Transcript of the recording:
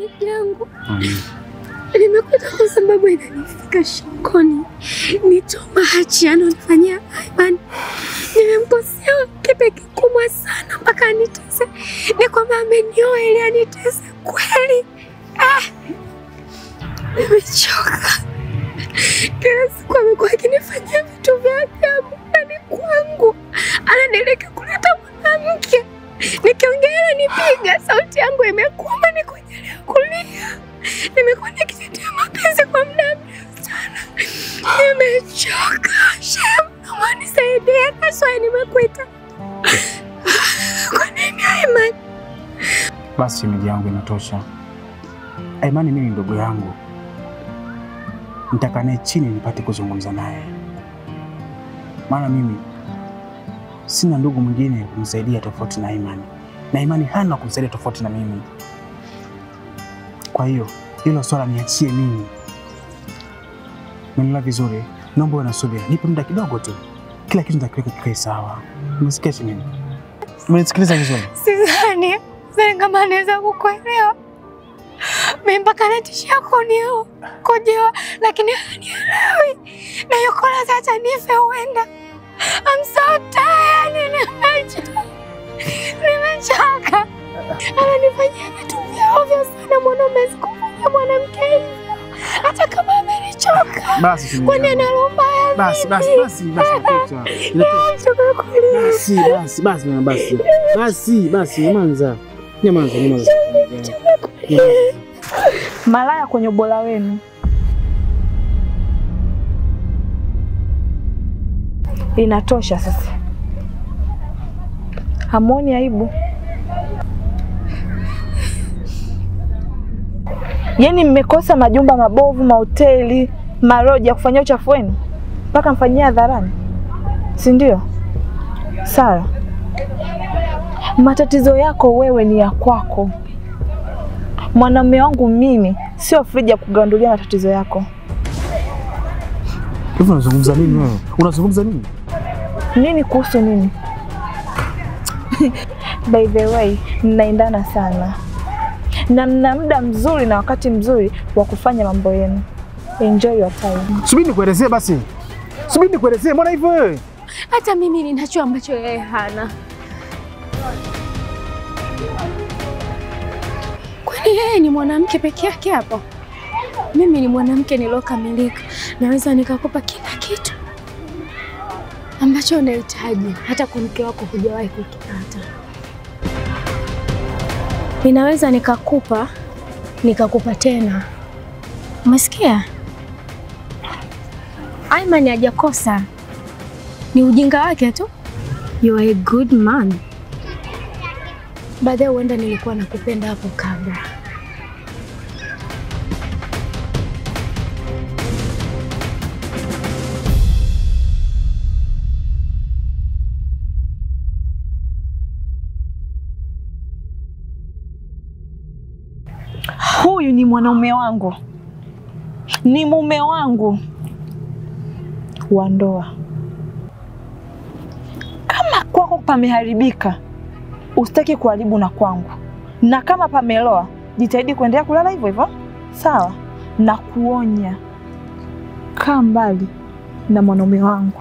shemeji yangu. Nimekuja kwa sababu inanifika shingoni. Nitomba hachi anonifanyia Aiman. Nimemkosea kitu kikubwa sana mpaka anitese. Ni kwamba amenioa ili anitese kweli. Nimechoka. Kila siku amekuwa akinifanyia vitu vya ajabu ndani kwangu. Ananileka kuleta mwanamke. Nikiongea nipiga, sauti yangu imekuwa nikujelea kulia. Nimekuwa nikitetea mapenzi kwa muda mrefu sana. Nimechoka. Naomba nisaidie, kaswa nimekuita. Kwa nini Aiman? Basi shemeji yangu inatosha. Aiman mimi ni ndugu yangu. Nitaka naye chini nipate kuzungumza naye. Maana mimi sina ndugu mwingine kumsaidia tofauti na Aiman. Na Aiman hana kumsaidia tofauti na mimi. Kwa hiyo hilo swala niachie mimi. Umeelewa vizuri? Naomba uwe na subira. Nipe muda kidogo tu. Kila kitu nitakiweka kikae sawa. Umesikia nini? Umenisikiliza vizuri? Sidhani kama naweza kukuelewa. Mimi mpaka natishia kujewa, lakini hanielewi. Na yuko lazima hata nife huenda. I'm so tired. Nimechoka. Ananifanyia vitu vya ovyo sana mwanaume, sikufanya mwanamke hivyo. Hata kama amenichoka. Basi kwani analomba ya basi nyamaza. Malaya kwenye bola wenu. Inatosha sasa. Hamoni aibu. Yaani mmekosa majumba mabovu, mahoteli, maroja ya kufanyia uchafu wenu mpaka mfanyia hadharani. Si ndio? Sawa. Matatizo yako wewe ni ya kwako. Mwanamume wangu mimi sio friji ya kugandulia matatizo yako. Hivi unazungumza nini wewe? Unazungumza nini? Nini kuhusu nini? By the way, mnaendana sana. Na mna muda mzuri na wakati mzuri wa kufanya mambo yenu. Enjoy your time. Subiri nikuelezee basi. Subiri nikuelezee, mbona hivyo wewe? Hata mimi ninacho ambacho yeye hana. Kwani yeye ni mwanamke peke yake hapo? Mimi ni mwanamke nilokamilika. Naweza nikakupa kila kitu ambacho unahitaji, hata kwa mke wako hujawahi kukipata. Ninaweza nikakupa tena. Umesikia? Aiman hajakosa. Ni ujinga wake tu. You are a good man. Baadaye huenda nilikuwa nakupenda hapo kabla. Huyu ni mwanaume wangu. Ni mume wangu wa ndoa. Kama kwako pameharibika, usitaki kuharibu na kwangu. Na kama pameloa, jitahidi kuendelea kulala hivyo hivyo. Sawa? Na kuonya, kaa mbali na mwanaume wangu.